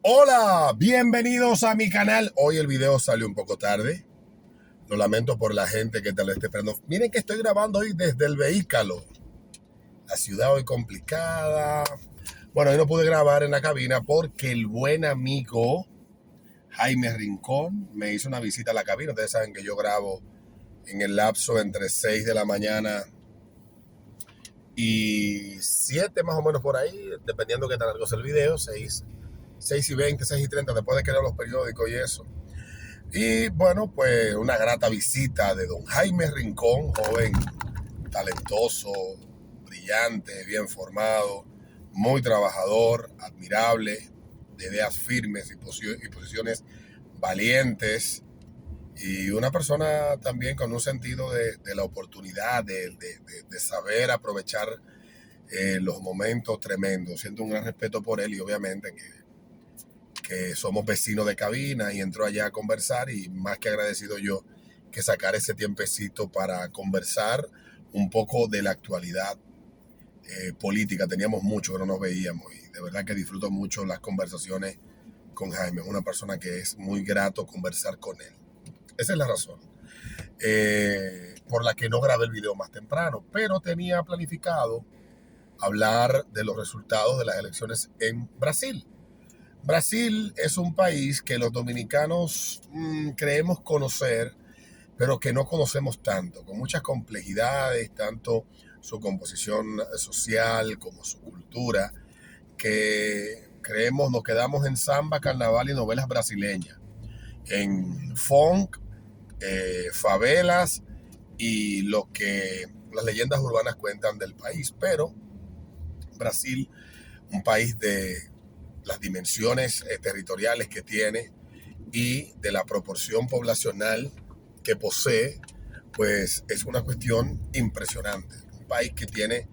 Hola, bienvenidos a mi canal. Hoy el video salió un poco tarde. Lo lamento por la gente que tal vez esté esperando. Miren que estoy grabando hoy desde el vehículo. La ciudad hoy complicada. Bueno, hoy no pude grabar en la cabina porque el buen amigo Jaime Rincón me hizo una visita a la cabina. Ustedes saben que yo grabo en el lapso entre 6 de la mañana y 7 más o menos por ahí, dependiendo de qué tan largo sea el video, 6:20, 6:30, después de que leo los periódicos y eso. Y bueno, pues una grata visita de don Jaime Rincón, joven, talentoso, brillante, bien formado, muy trabajador, admirable, de ideas firmes y posiciones valientes, y una persona también con un sentido de la oportunidad, de saber aprovechar los momentos tremendos. Siento un gran respeto por él y obviamente que somos vecinos de cabina, y entró allá a conversar, y más que agradecido yo que sacar ese tiempecito para conversar un poco de la actualidad política. Teníamos mucho que no nos veíamos y de verdad que disfruto mucho las conversaciones con Jaime. Es una persona que es muy grato conversar con él. Esa es la razón por la que no grabé el video más temprano, pero tenía planificado hablar de los resultados de las elecciones en Brasil. Brasil es un país que los dominicanos creemos conocer, pero que no conocemos tanto, con muchas complejidades, tanto su composición social como su cultura, que creemos, nos quedamos en samba, carnaval y novelas brasileñas, en funk, favelas y lo que las leyendas urbanas cuentan del país. Pero Brasil, un país de las dimensiones territoriales que tiene y de la proporción poblacional que posee, pues es una cuestión impresionante. Un país que tiene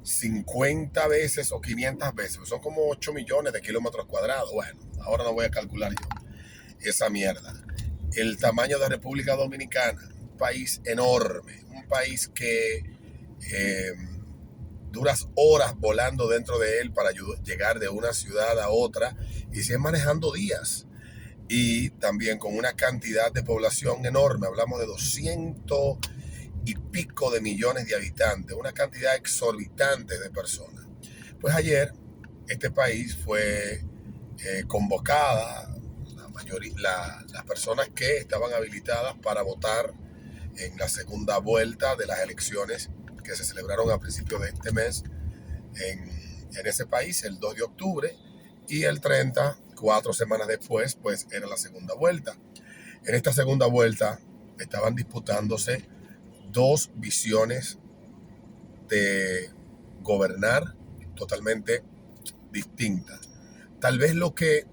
50 veces o 500 veces, son como 8 millones de kilómetros cuadrados. Bueno, ahora no voy a calcular yo esa mierda. El tamaño de República Dominicana, un país enorme, un país que duras horas volando dentro de él para llegar de una ciudad a otra, y si es manejando días, y también con una cantidad de población enorme. Hablamos de 200 y pico de millones de habitantes, una cantidad exorbitante de personas. Pues ayer este país fue convocada, las personas que estaban habilitadas para votar en la segunda vuelta de las elecciones que se celebraron a principios de este mes en ese país, el 2 de octubre, y el 30, 4 semanas después, pues era la segunda vuelta. En esta segunda vuelta estaban disputándose dos visiones de gobernar totalmente distintas. Tal vez lo que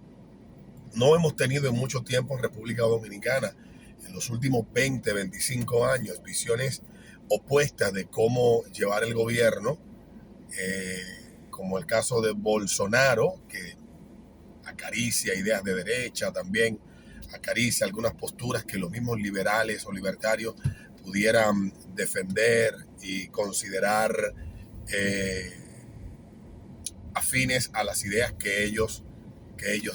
no hemos tenido en mucho tiempo en República Dominicana, en los últimos 20, 25 años, visiones opuestas de cómo llevar el gobierno, como el caso de Bolsonaro, que acaricia ideas de derecha, también acaricia algunas posturas que los mismos liberales o libertarios pudieran defender y considerar afines a las ideas que ellos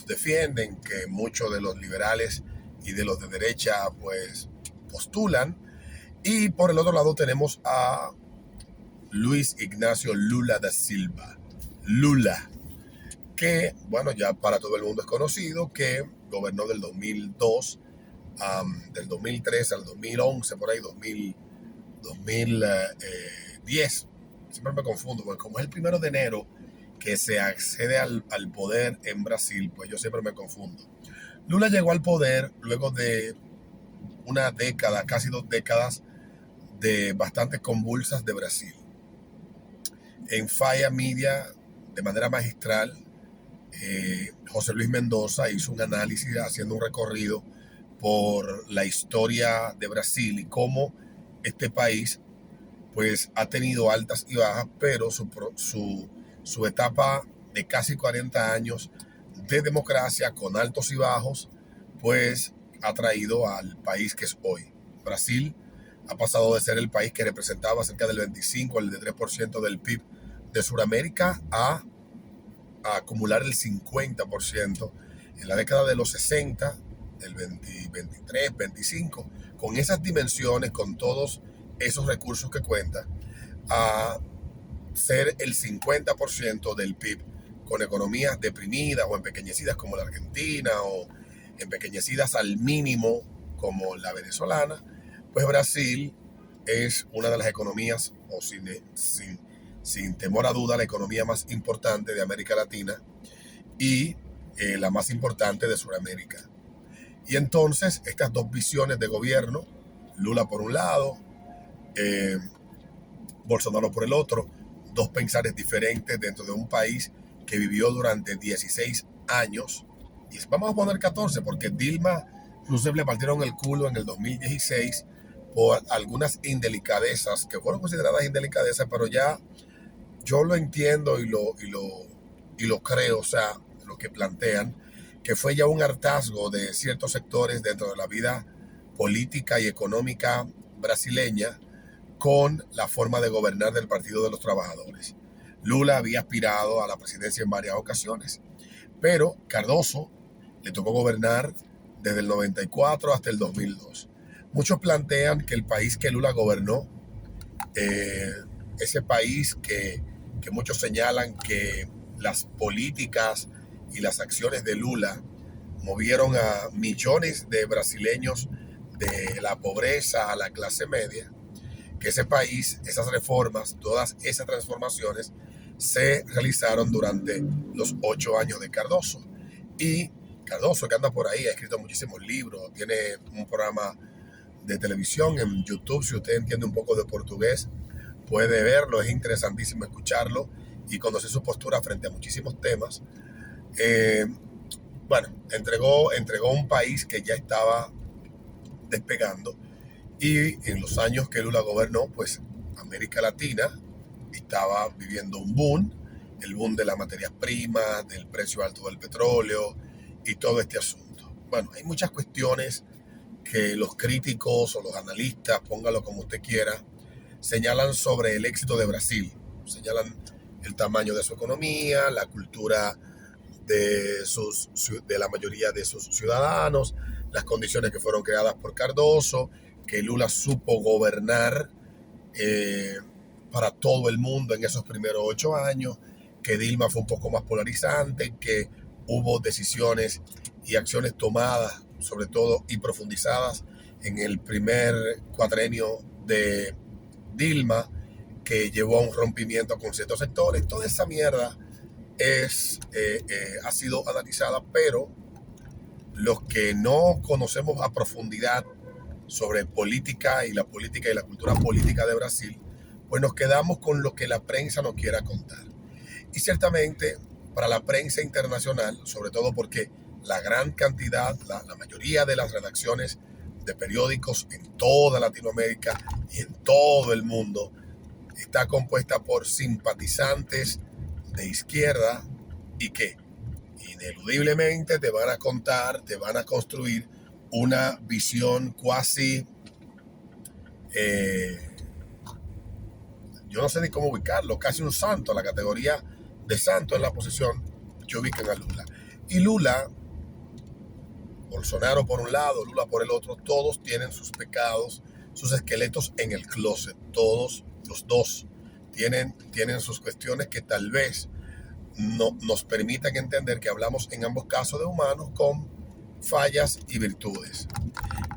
defienden, que muchos de los liberales y de los de derecha pues postulan. Y por el otro lado tenemos a Luis Ignacio Lula da Silva, Lula, que bueno, ya para todo el mundo es conocido, que gobernó del 2002, del 2003 al 2011, por ahí 2010. Siempre me confundo, porque como es el 1 de enero que se accede al poder en Brasil, pues yo siempre me confundo. Lula llegó al poder luego de una década, casi 2 décadas, de bastantes convulsas de Brasil. En Falla Media, de manera magistral, José Luis Mendoza hizo un análisis haciendo un recorrido por la historia de Brasil y cómo este país pues ha tenido altas y bajas, pero su etapa de casi 40 años de democracia con altos y bajos pues ha traído al país que es hoy. Brasil ha pasado de ser el país que representaba cerca del 25 al 23% del PIB de Sudamérica a a acumular el 50% en la década de los 60, el 23, 25, con esas dimensiones, con todos esos recursos que cuenta, a ser el 50% del PIB, con economías deprimidas o empequeñecidas como la Argentina o empequeñecidas al mínimo como la venezolana, pues Brasil es una de las economías, o sin temor a duda, la economía más importante de América Latina y la más importante de Sudamérica. Y entonces estas dos visiones de gobierno, Lula por un lado, Bolsonaro por el otro, dos pensares diferentes dentro de un país que vivió durante 16 años, y vamos a poner 14 porque Dilma Rousseff le partieron el culo en el 2016 por algunas indelicadezas que fueron consideradas indelicadezas, pero ya yo lo entiendo y lo creo, o sea, lo que plantean, que fue ya un hartazgo de ciertos sectores dentro de la vida política y económica brasileña con la forma de gobernar del Partido de los Trabajadores. Lula había aspirado a la presidencia en varias ocasiones, pero Cardoso le tocó gobernar desde el 94 hasta el 2002. Muchos plantean que el país que Lula gobernó, ese país que muchos señalan que las políticas y las acciones de Lula movieron a millones de brasileños de la pobreza a la clase media, que ese país, esas reformas, todas esas transformaciones se realizaron durante los 8 años de Cardoso. Y Cardoso, que anda por ahí, ha escrito muchísimos libros, tiene un programa de televisión en YouTube, si usted entiende un poco de portugués, puede verlo, es interesantísimo escucharlo y conocer su postura frente a muchísimos temas. Bueno, entregó un país que ya estaba despegando, y en los años que Lula gobernó, pues América Latina estaba viviendo un boom, el boom de las materias primas, del precio alto del petróleo y todo este asunto. Bueno, hay muchas cuestiones que los críticos o los analistas, póngalo como usted quiera, señalan sobre el éxito de Brasil. Señalan el tamaño de su economía, la cultura de la mayoría de sus ciudadanos, las condiciones que fueron creadas por Cardoso, que Lula supo gobernar para todo el mundo en esos primeros 8 años, que Dilma fue un poco más polarizante, que hubo decisiones y acciones tomadas, sobre todo, y profundizadas en el primer cuatrenio de Dilma, que llevó a un rompimiento con ciertos sectores. Toda esa mierda ha sido analizada, pero los que no conocemos a profundidad sobre política y la cultura política de Brasil, pues nos quedamos con lo que la prensa nos quiera contar. Y ciertamente para la prensa internacional, sobre todo porque la gran cantidad, la mayoría de las redacciones de periódicos en toda Latinoamérica y en todo el mundo está compuesta por simpatizantes de izquierda y que ineludiblemente te van a contar, te van a construir una visión cuasi, yo no sé ni cómo ubicarlo, casi un santo, la categoría de santo en la posición que ubican a Lula. Y Lula, Bolsonaro por un lado, Lula por el otro, todos tienen sus pecados, sus esqueletos en el closet, todos los dos tienen sus cuestiones que tal vez no nos permitan entender que hablamos en ambos casos de humanos con fallas y virtudes.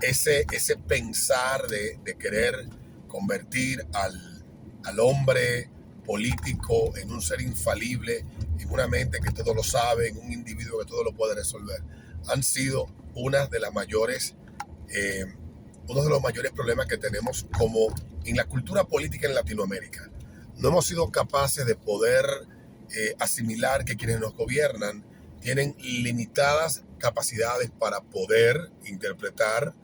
Ese pensar de querer convertir al hombre político en un ser infalible, en una mente que todo lo sabe, en un individuo que todo lo puede resolver, han sido uno de los mayores problemas que tenemos como en la cultura política en Latinoamérica. No hemos sido capaces de poder asimilar que quienes nos gobiernan tienen limitadas capacidades para poder interpretar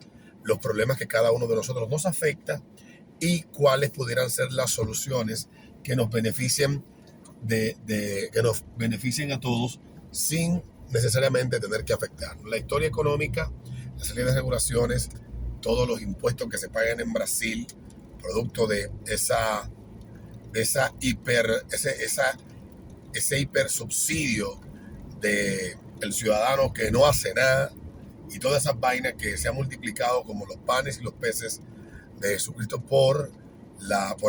los problemas que cada uno de nosotros nos afecta y cuáles pudieran ser las soluciones que nos beneficien que nos beneficien a todos sin necesariamente tener que afectar. La historia económica, la serie de regulaciones, todos los impuestos que se pagan en Brasil, producto de esa ese hipersubsidio de el ciudadano que no hace nada y todas esas vainas que se han multiplicado como los panes y los peces de Jesucristo por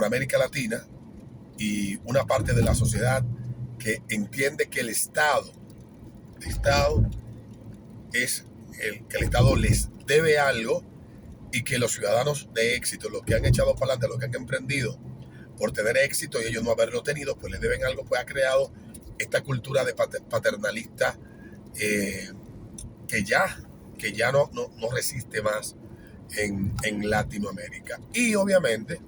América Latina, y una parte de la sociedad que entiende que el Estado es que el Estado les debe algo, y que los ciudadanos de éxito, los que han echado para adelante, los que han emprendido por tener éxito y ellos no haberlo tenido, pues les deben algo, pues ha creado esta cultura de paternalista que ya no resiste más en Latinoamérica. Y obviamente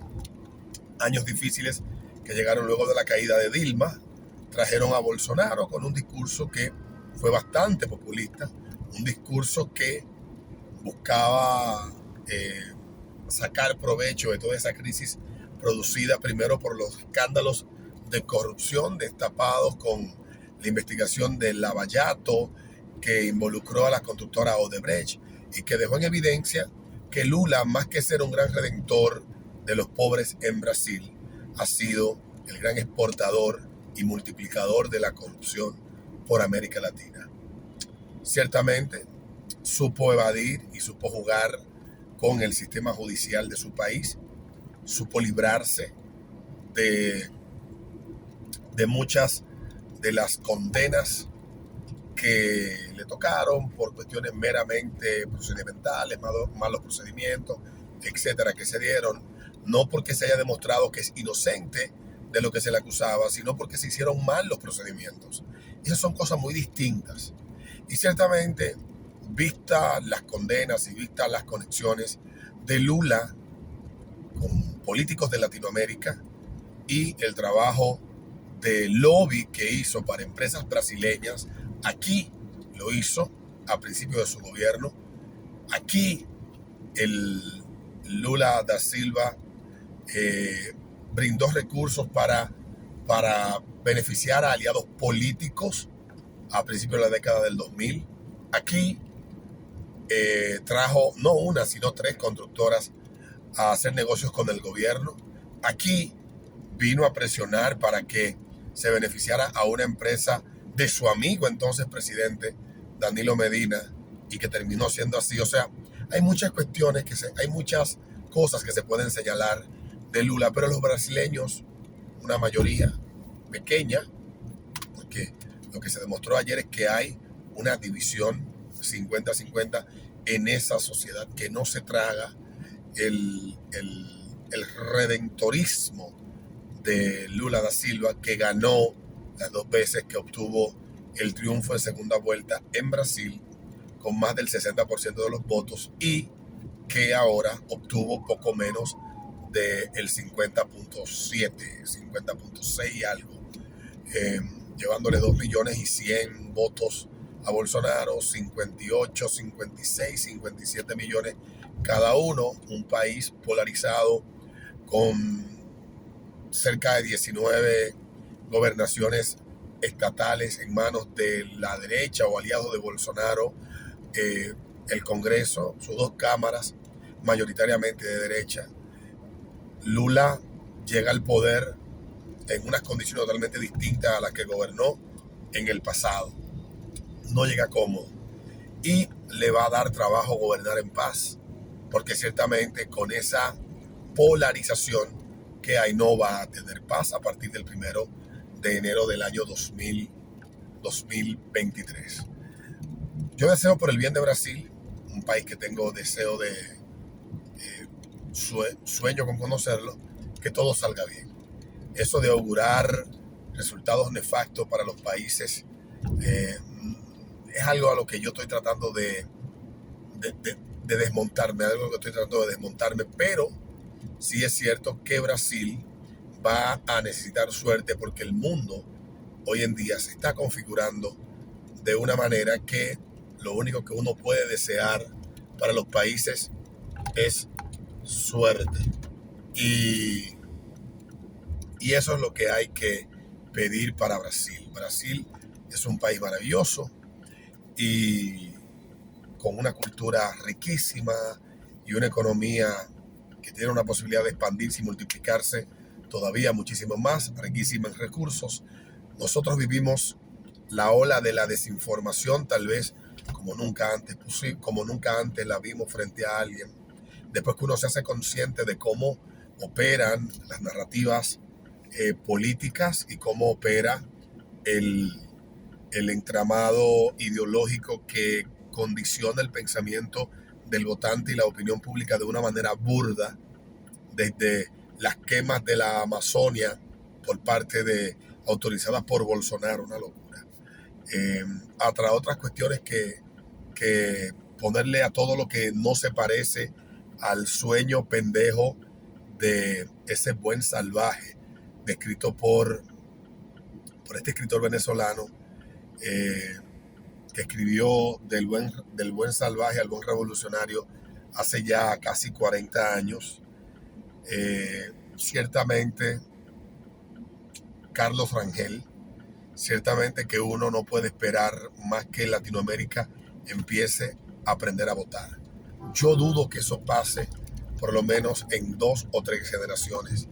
años difíciles que llegaron luego de la caída de Dilma trajeron a Bolsonaro con un discurso que fue bastante populista, un discurso que buscaba sacar provecho de toda esa crisis producida primero por los escándalos de corrupción destapados con la investigación del Lavallato, que involucró a la constructora Odebrecht y que dejó en evidencia que Lula, más que ser un gran redentor de los pobres en Brasil, ha sido el gran exportador y multiplicador de la corrupción por América Latina. Ciertamente supo evadir y supo jugar con el sistema judicial de su país, supo librarse de muchas de las condenas que le tocaron por cuestiones meramente procedimentales, malos procedimientos, etcétera, que se dieron, no porque se haya demostrado que es inocente de lo que se le acusaba, sino porque se hicieron mal los procedimientos. Esas son cosas muy distintas. Y ciertamente, vistas las condenas y vistas las conexiones de Lula con políticos de Latinoamérica y el trabajo de lobby que hizo para empresas brasileñas, aquí lo hizo a principio de su gobierno, aquí el Lula da Silva brindó recursos para beneficiar a aliados políticos a principios de la década del 2000. Aquí trajo no una, sino 3 constructoras a hacer negocios con el gobierno. Aquí vino a presionar para que se beneficiara a una empresa de su amigo entonces presidente, Danilo Medina, y que terminó siendo así. O sea, hay muchas cuestiones, hay muchas cosas que se pueden señalar de Lula, pero los brasileños, una mayoría pequeña, porque lo que se demostró ayer es que hay una división 50-50 en esa sociedad que no se traga el redentorismo de Lula da Silva, que ganó las 2 veces que obtuvo el triunfo en segunda vuelta en Brasil con más del 60% de los votos, y que ahora obtuvo poco menos del 50.7, 50.6 y algo, llevándole 2.100.000 votos a Bolsonaro, 58, 56, 57 millones cada uno. Un país polarizado con cerca de 19 gobernaciones estatales en manos de la derecha o aliados de Bolsonaro, el Congreso, sus 2 cámaras mayoritariamente de derecha. Lula llega al poder en unas condiciones totalmente distintas a las que gobernó en el pasado. No llega cómodo y le va a dar trabajo gobernar en paz, porque ciertamente con esa polarización que hay no va a tener paz a partir del 1 de enero del año 2023. Yo deseo por el bien de Brasil, un país que tengo deseo de sueño con conocerlo, que todo salga bien. Eso de augurar resultados nefastos para los países es algo a lo que yo estoy tratando de desmontarme, pero sí es cierto que Brasil va a necesitar suerte, porque el mundo hoy en día se está configurando de una manera que lo único que uno puede desear para los países es suerte. Y eso es lo que hay que pedir para Brasil. Brasil es un país maravilloso y con una cultura riquísima y una economía que tiene una posibilidad de expandirse y multiplicarse todavía muchísimo más, riquísima en recursos. Nosotros vivimos la ola de la desinformación tal vez como nunca antes la vimos frente a alguien. Después que uno se hace consciente de cómo operan las narrativas políticas y cómo opera el, el entramado ideológico que condiciona el pensamiento del votante y la opinión pública de una manera burda, desde las quemas de la Amazonia por parte de autorizadas por Bolsonaro, una locura. Hasta otras cuestiones que ponerle a todo lo que no se parece al sueño pendejo de ese buen salvaje, descrito por este escritor venezolano, que escribió del buen salvaje al buen revolucionario hace ya casi 40 años. Ciertamente, Carlos Rangel, ciertamente que uno no puede esperar más que Latinoamérica empiece a aprender a votar. Yo dudo que eso pase por lo menos en 2 o 3 generaciones.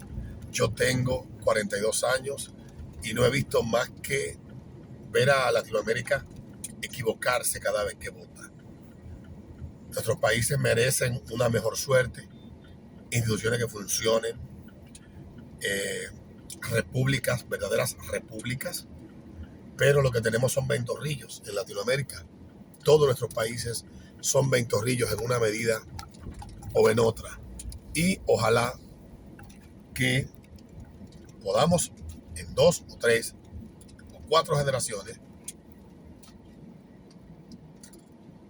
Yo tengo 42 años y no he visto más que ver a Latinoamérica equivocarse cada vez que vota. Nuestros países merecen una mejor suerte, instituciones que funcionen, repúblicas, verdaderas repúblicas, pero lo que tenemos son ventorrillos en Latinoamérica. Todos nuestros países son ventorrillos en una medida o en otra. Y ojalá que podamos en 2 o 3 o 4 generaciones,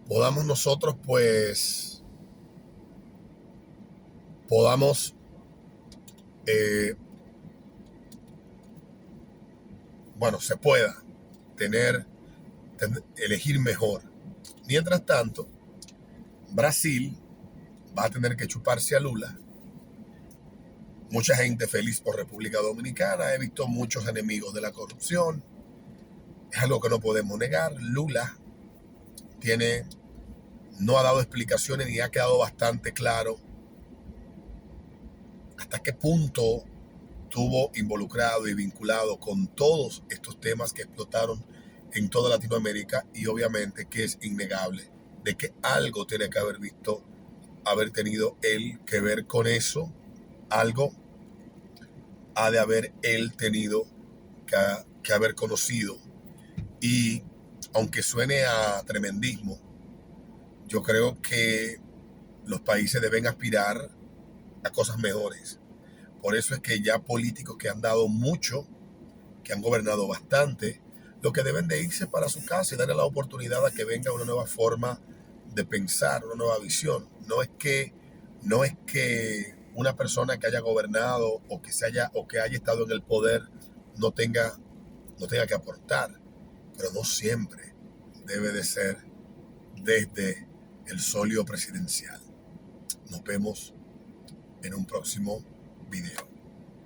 podamos nosotros podamos se pueda elegir mejor. Mientras tanto, Brasil va a tener que chuparse a Lula. Mucha gente feliz por República Dominicana. He visto muchos enemigos de la corrupción. Es algo que no podemos negar. Lula no ha dado explicaciones ni ha quedado bastante claro hasta qué punto estuvo involucrado y vinculado con todos estos temas que explotaron en toda Latinoamérica, y obviamente que es innegable de que algo tiene que haber tenido él que ver con eso. Algo ha de haber él tenido que haber conocido. Y aunque suene a tremendismo, yo creo que los países deben aspirar a cosas mejores. Por eso es que ya políticos que han dado mucho, que han gobernado bastante, lo que deben de irse para su casa y darle la oportunidad a que venga una nueva forma de pensar, una nueva visión. No es que una persona que haya gobernado o que haya estado en el poder no tenga que aportar, pero no siempre debe de ser desde el solio presidencial. Nos vemos en un próximo video.